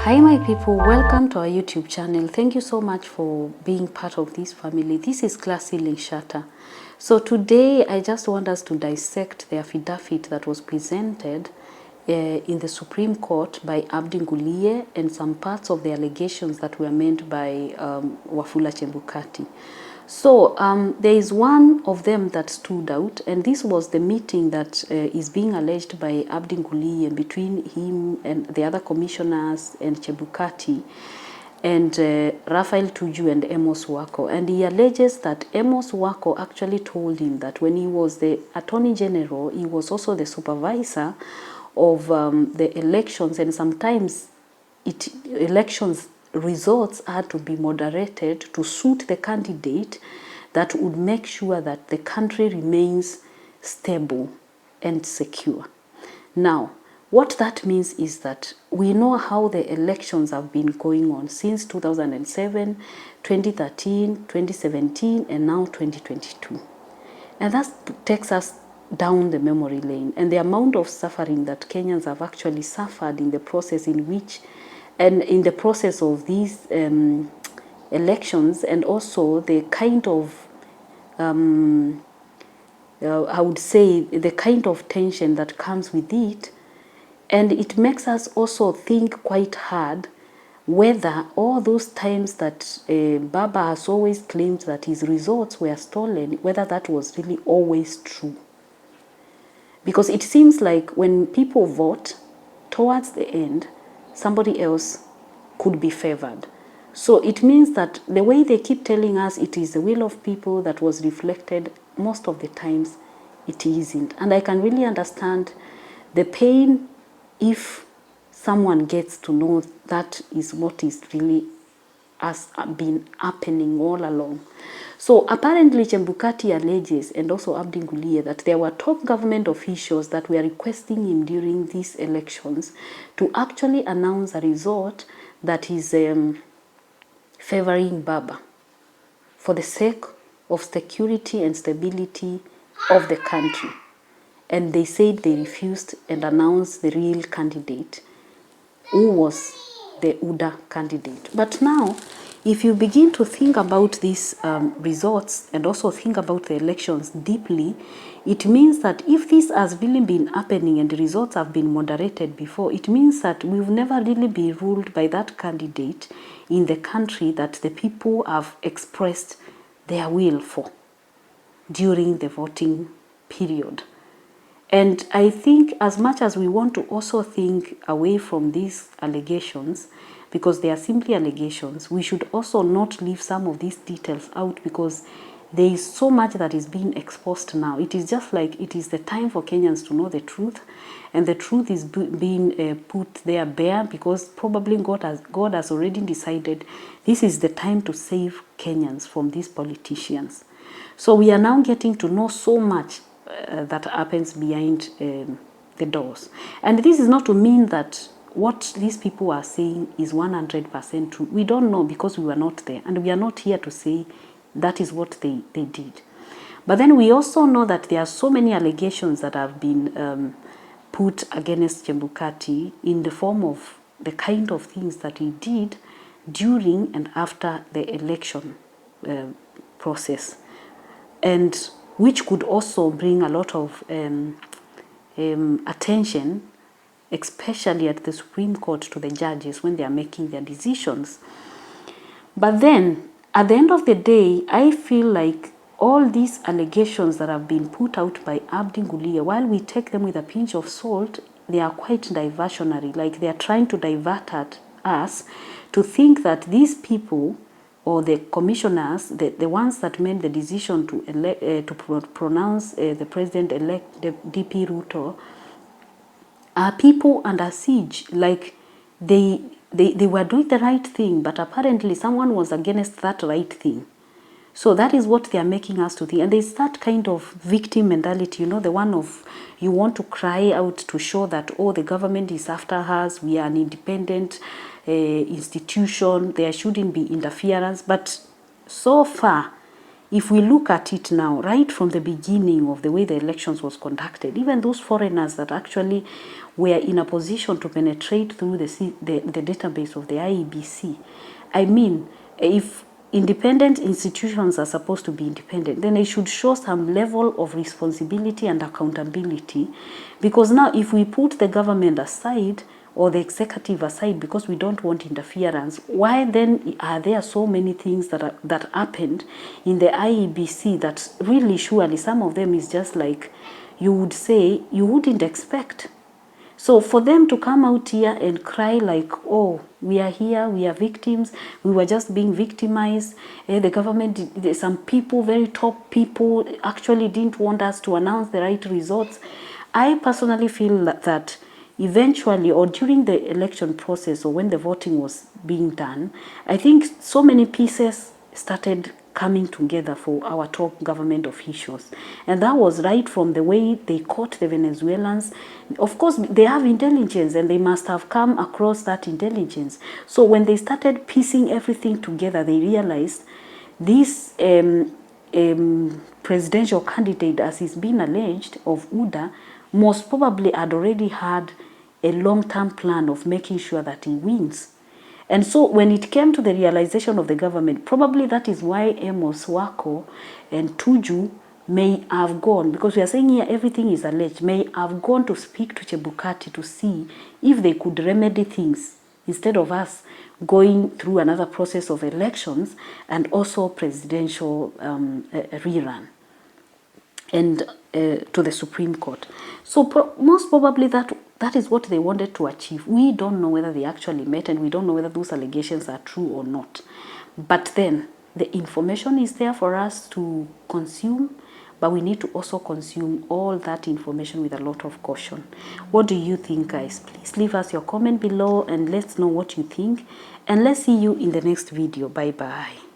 Hi my people, welcome to our YouTube channel. Thank you so much for being part of this family. This is Classy Linshata. So today I just want us to dissect the affidavit that was presented in the Supreme Court by Abdi Ngulie and some parts of the allegations that were made by Wafula Chebukati. So there is one of them that stood out, and this was the meeting that is being alleged by Abdi Ngulie between him and the other commissioners and Chebukati and Raphael Tuju and Amos Wako. And he alleges that Amos Wako actually told him that when he was the Attorney General, he was also the supervisor of the elections, and sometimes elections results had to be moderated to suit the candidate that would make sure that the country remains stable and secure. Now, what that means is that we know how the elections have been going on since 2007, 2013, 2017, and now 2022. And that takes us down the memory lane, and the amount of suffering that Kenyans have actually suffered in the process in which and in the process of these elections, and also the kind of, I would say, the kind of tension that comes with it. And it makes us also think quite hard whether all those times that Baba has always claimed that his results were stolen, whether that was really always true. Because it seems like when people vote, towards the end, somebody else could be favored. So it means that the way they keep telling us it is the will of people that was reflected, most of the times it isn't. And I can really understand the pain if someone gets to know that is what is really has been happening all along. So apparently Chebukati alleges, and also Abdi Ngulie, that there were top government officials that were requesting him during these elections to actually announce a result that is favoring Baba for the sake of security and stability of the country. And they said they refused and announced the real candidate, who was the UDA candidate. But now, if you begin to think about these results and also think about the elections deeply, it means that if this has really been happening and the results have been moderated before, it means that we've never really been ruled by that candidate in the country that the people have expressed their will for during the voting period. And I think as much as we want to also think away from these allegations, because they are simply allegations, we should also not leave some of these details out, because there is so much that is being exposed now. It is just like it is the time for Kenyans to know the truth, and the truth is being put there bare, because probably God has already decided this is the time to save Kenyans from these politicians. So we are now getting to know so much that happens behind the doors. And this is not to mean that what these people are saying is 100% true. We don't know, because we were not there, and we are not here to say that is what they did. But then we also know that there are so many allegations that have been put against Chebukati in the form of the kind of things that he did during and after the election process, and which could also bring a lot of attention, especially at the Supreme Court, to the judges when they are making their decisions. But then, at the end of the day, I feel like all these allegations that have been put out by Abdi Ngulie, while we take them with a pinch of salt, they are quite diversionary. Like, they are trying to divert us to think that these people, or the commissioners, the ones that made the decision to pronounce the president-elect, the DP Ruto, are people under siege. Like they were doing the right thing, but apparently someone was against that right thing. So that is what they are making us to think. And there's that kind of victim mentality, you know, the one of you want to cry out to show that, oh, the government is after us, we are an independent institution, there shouldn't be interference. But so far, if we look at it now, right from the beginning of the way the elections was conducted, even those foreigners that actually were in a position to penetrate through the database of the IEBC, I mean, if independent institutions are supposed to be independent, then they should show some level of responsibility and accountability. Because now if we put the government aside, or the executive aside, because we don't want interference, why then are there so many things that happened in the IEBC that really surely some of them is just like you would say you wouldn't expect? So for them to come out here and cry like, oh, we are here, we are victims, we were just being victimized, the government, some people, very top people actually didn't want us to announce the right results. I personally feel that eventually, or during the election process, or when the voting was being done, I think so many pieces started coming together for our top government officials. And that was right from the way they caught the Venezuelans. Of course, they have intelligence and they must have come across that intelligence. So when they started piecing everything together, they realized this presidential candidate, as is being alleged, of UDA, most probably had already had a long-term plan of making sure that he wins. And so when it came to the realization of the government, probably that is why Amos Wako and Tuju may have gone, because we are saying here everything is alleged, may have gone to speak to Chebukati to see if they could remedy things instead of us going through another process of elections and also presidential rerun and to the Supreme Court. So most probably that is what they wanted to achieve. We don't know whether they actually met, and we don't know whether those allegations are true or not. But then the information is there for us to consume, but we need to also consume all that information with a lot of caution. What do you think, guys? Please leave us your comment below and let's know what you think. And let's see you in the next video. Bye-bye.